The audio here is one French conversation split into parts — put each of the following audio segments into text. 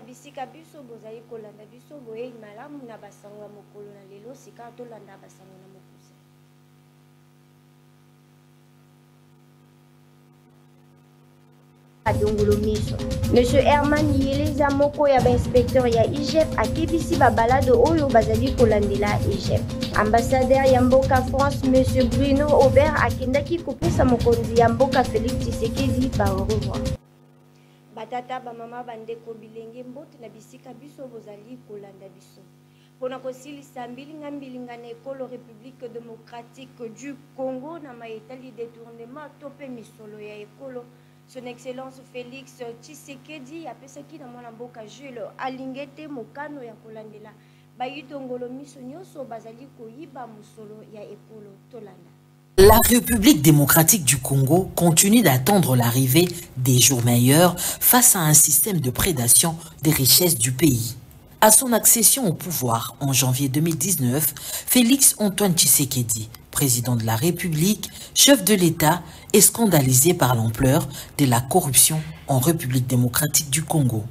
bisika biso bozali kolanda biso boye malamu na basango ya mokolo na lelo sika tolanda basango na mokuse. Monsieur Herman Yeleza moko ya inspecteur ya IGF akebisi babalade oyo bazali kolandela IGF. Ambassadeur ya mboka France Monsieur Bruno Aubert akendaki kopesa mokonzi ya mboka Félix Tshisekedi ba au revoir. Batata bamama bandeko bilenge mbote na bisika biso bozali kolanda biso. Pona kosilisa mbilinga na ekolo République démocratique du Congo na maetali détournement tope misolo ya ekolo. Son Excellence Félix Tshisekedi apesaki na mwana mboka Jules Alingete mokano ya kolandela bayitongolo miso nyonso bazali koyiba musolo ya ekolo tolanda. La République démocratique du Congo continue d'attendre l'arrivée des jours meilleurs face à un système de prédation des richesses du pays. À son accession au pouvoir en janvier 2019, Félix Antoine Tshisekedi, président de la République, chef de l'État, est scandalisé par l'ampleur de la corruption en République démocratique du Congo.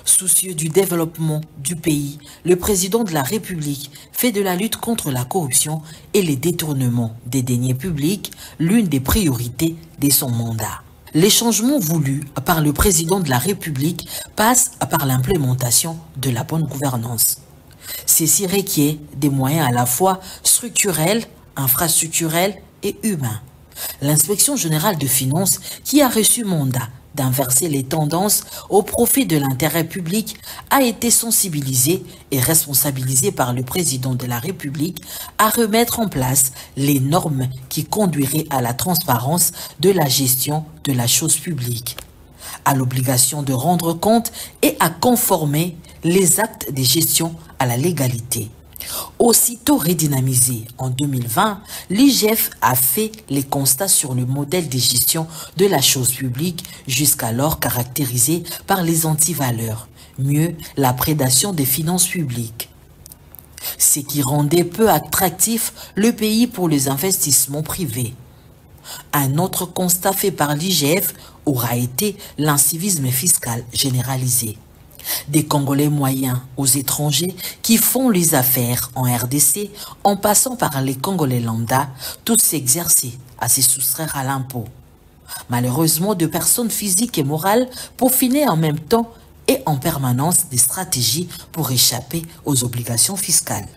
Soucieux du développement du pays, le président de la République fait de la lutte contre la corruption et les détournements des deniers publics l'une des priorités de son mandat. Les changements voulus par le président de la République passent par l'implémentation de la bonne gouvernance. Ceci requiert des moyens à la fois structurels, infrastructurels et humains. L'inspection générale de finances, qui a reçu mandat d'inverser les tendances au profit de l'intérêt public, a été sensibilisée et responsabilisée par le président de la République à remettre en place les normes qui conduiraient à la transparence de la gestion de la chose publique, à l'obligation de rendre compte et à conformer les actes de gestion à la légalité. Aussitôt redynamisé en 2020, l'IGF a fait les constats sur le modèle de gestion de la chose publique jusqu'alors caractérisé par les antivaleurs, mieux la prédation des finances publiques. Ce qui rendait peu attractif le pays pour les investissements privés. Un autre constat fait par l'IGF aura été l'incivisme fiscal généralisé. Des Congolais moyens aux étrangers qui font les affaires en RDC en passant par les Congolais lambda, tous s'exercer à se soustraire à l'impôt. Malheureusement, de personnes physiques et morales peaufinaient en même temps et en permanence des stratégies pour échapper aux obligations fiscales.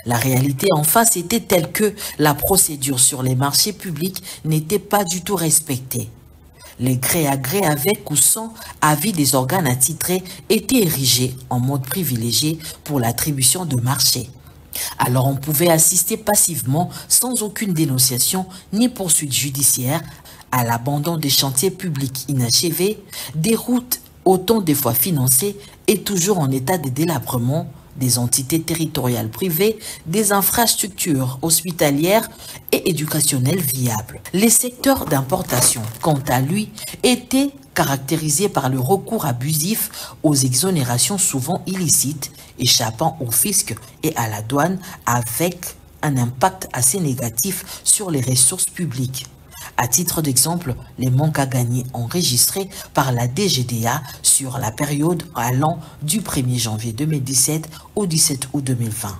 La réalité en face était telle que la procédure sur les marchés publics n'était pas du tout respectée. Les gré à gré avec ou sans avis des organes attitrés étaient érigés en mode privilégié pour l'attribution de marchés. Alors on pouvait assister passivement, sans aucune dénonciation ni poursuite judiciaire, à l'abandon des chantiers publics inachevés, des routes autant de fois financées et toujours en état de délabrement, des entités territoriales privées, des infrastructures hospitalières et éducationnelles viables. Les secteurs d'importation, quant à lui, étaient caractérisés par le recours abusif aux exonérations souvent illicites, échappant au fisc et à la douane avec un impact assez négatif sur les ressources publiques. À titre d'exemple, les manques à gagner enregistrés par la DGDA sur la période allant du 1er janvier 2017 au 17 août 2020.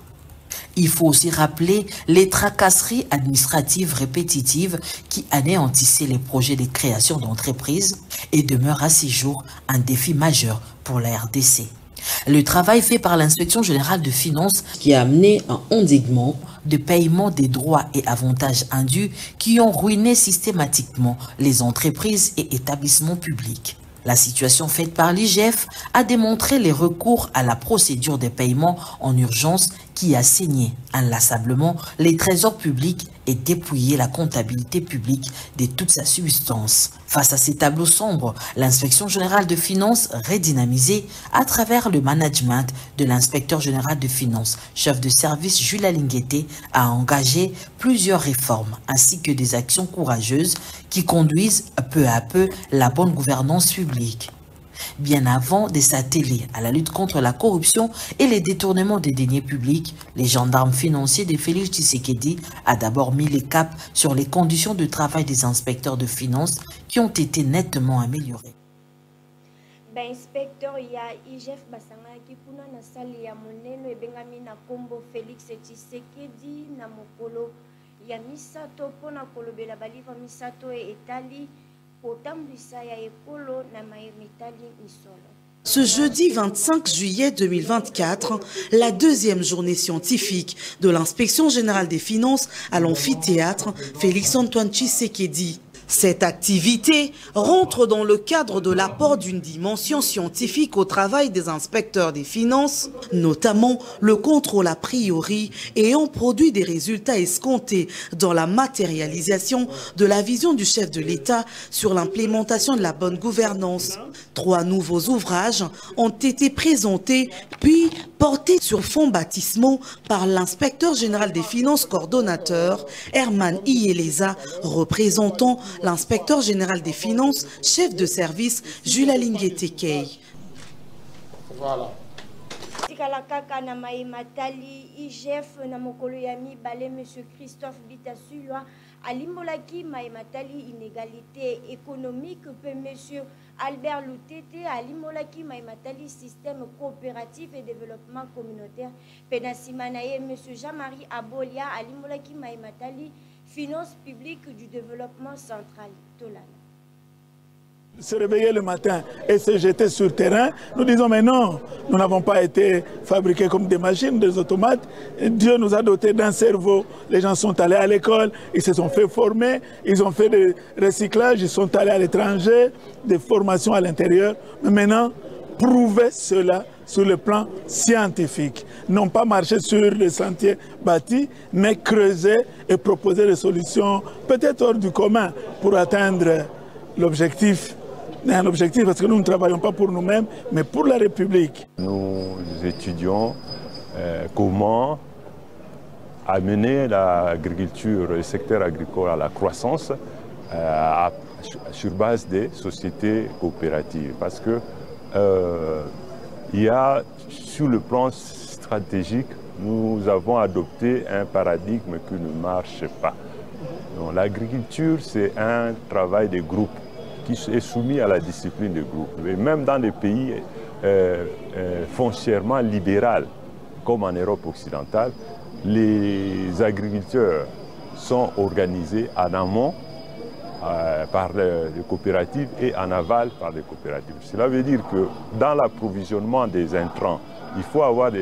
Il faut aussi rappeler les tracasseries administratives répétitives qui anéantissaient les projets de création d'entreprises et demeurent à ce jour un défi majeur pour la RDC. Le travail fait par l'inspection générale de finances qui a amené un endiguement de paiement des droits et avantages indus qui ont ruiné systématiquement les entreprises et établissements publics. La situation faite par l'IGF a démontré les recours à la procédure des paiements en urgence qui a saigné inlassablement les trésors publics et dépouillé la comptabilité publique de toute sa substance. Face à ces tableaux sombres, l'inspection générale de finances, redynamisée à travers le management de l'inspecteur général de finances, chef de service Jules Alingete, a engagé plusieurs réformes ainsi que des actions courageuses qui conduisent peu à peu la bonne gouvernance publique. Bien avant de s'atteler à la lutte contre la corruption et les détournements des deniers publics, les gendarmes financiers de Félix Tshisekedi a d'abord mis les caps sur les conditions de travail des inspecteurs de finances qui ont été nettement améliorées. inspecteur ya IGF basangaki kuna na sali ya moneno ebengami na kombo Félix Tshisekedi na mokolo ya misato pona kolobela balivre misato etali kotambwisa ya ekolo na mayemitali misolo. Ce jeudi 25 juillet 2024, la deuxième journée scientifique de l'inspection générale des finances à l'amphithéâtre Félix-Antoine Tshisekedi. Cette activité rentre dans le cadre de l'apport d'une dimension scientifique au travail des inspecteurs des finances, notamment le contrôle a priori ayant produit des résultats escomptés dans la matérialisation de la vision du chef de l'État sur l'implémentation de la bonne gouvernance. 3 nouveaux ouvrages ont été présentés puis portés sur fonds baptismaux par l'inspecteur général des finances coordonnateur Herman Iyeleza, représentant l'inspecteur général des finances, chef de service Jules Alinguetekei. Voilà. Tikala kaka na matali IGF na mokolo ya mibale monsieur Christophe Bitasulwa alimbolaki matali inégalité économique pe monsieur Albert Lutete alimbolaki matali système coopératif et développement communautaire pe na simana ye monsieur Jean-Marie Abolia alimbolaki matali finance publique du développement central Tolana. Se réveiller le matin et se jeter sur terrain, nous disons mais non, nous n'avons pas été fabriqués comme des machines, des automates. Dieu nous a dotés d'un cerveau. Les gens sont allés à l'école, ils se sont fait former, ils ont fait des recyclages, ils sont allés à l'étranger, des formations à l'intérieur. Mais maintenant, prouver cela sur le plan scientifique. Non pas marcher sur les sentiers bâtis, mais creuser et proposer des solutions peut-être hors du commun pour atteindre l'objectif. Un objectif parce que nous ne travaillons pas pour nous-mêmes, mais pour la République. Nous étudions comment amener l'agriculture, le secteur agricole à la croissance sur base des sociétés coopératives. Parce que il y a, sur le plan stratégique, nous avons adopté un paradigme qui ne marche pas. L'agriculture, c'est un travail de groupe qui est soumis à la discipline de groupe. Et même dans les pays foncièrement libéraux, comme en Europe occidentale, les agriculteurs sont organisés en amont par les coopératives et en aval par les coopératives. Cela veut dire que dans l'approvisionnement des intrants, il faut avoir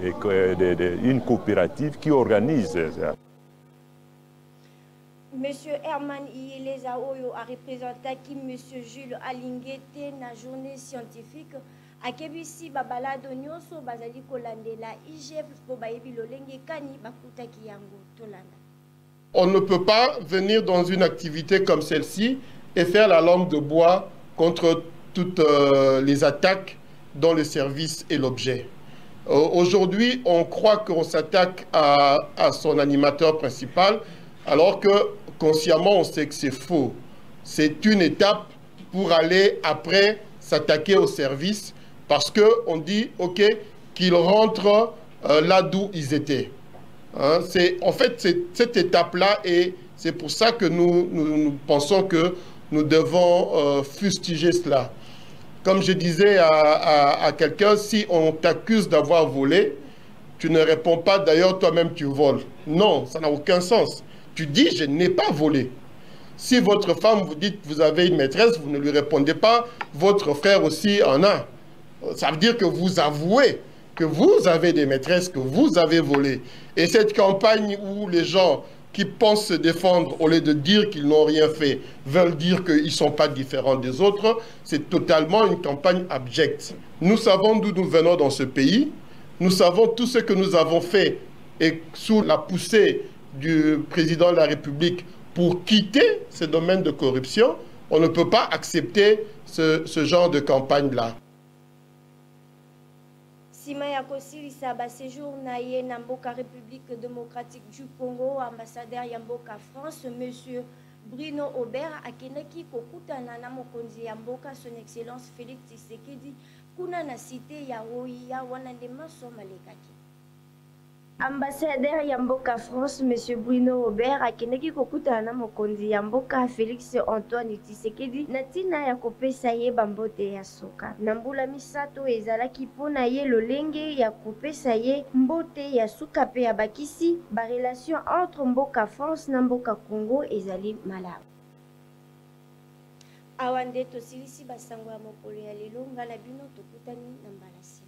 une coopérative qui organise. Monsieur Herman Iyeleza Oyo a représenté qui Monsieur Jules Alinguete na journée scientifique à Kebisi babalado nyonso bazali kolandela IGF po bayebi lolenge kani bakutaki yango tolanda. On ne peut pas venir dans une activité comme celle-ci et faire la langue de bois contre toutes les attaques dans le service et l'objet. Aujourd'hui, on croit qu'on s'attaque à son animateur principal, alors que consciemment, on sait que c'est faux. C'est une étape pour aller après s'attaquer au service, parce qu'on dit, OK, qu'ils rentrent là d'où ils étaient. Hein, en fait, cette étape-là, et c'est pour ça que nous pensons que nous devons fustiger cela. Comme je disais à quelqu'un, si on t'accuse d'avoir volé, tu ne réponds pas, d'ailleurs, toi-même, tu voles. Non, ça n'a aucun sens. Tu dis, je n'ai pas volé. Si votre femme vous dit, vous avez une maîtresse, vous ne lui répondez pas, votre frère aussi en a. Ça veut dire que vous avouez que vous avez des maîtresses, que vous avez volé. Et cette campagne où les gens qui pensent se défendre, au lieu de dire qu'ils n'ont rien fait, veulent dire qu'ils ne sont pas différents des autres, c'est totalement une campagne abjecte. Nous savons d'où nous venons dans ce pays. Nous savons tout ce que nous avons fait et sous la poussée du président de la République pour quitter ce domaine de corruption, on ne peut pas accepter ce genre de campagne-là. Sima ya kosilisa ba séjour na ye na mboka République démocratique du Congo, ambassadeur ya mboka France, monsieur Bruno Aubert akenaki kokutana na mokonzi ya mboka son excellence Félix Tshisekedi kuna na cité ya Roya wana nde maso malekaki. Ambassadeur Yamboka France, M. Bruno Aubert, akendaki kokutana na mokonzi Yamboka Félix Antoine Tshisekedi natina ya kopesa ye bambote ya soka. Nambula misato ezalaki pona ye lolenge ya kopesa ye mbote ya suka pe ya bakisi ba relation entre Mboka France na Mboka Congo ezali malamu. Awande tosilisi basango ya mokolo ya lelo ngala bino tokutani na mbalasi.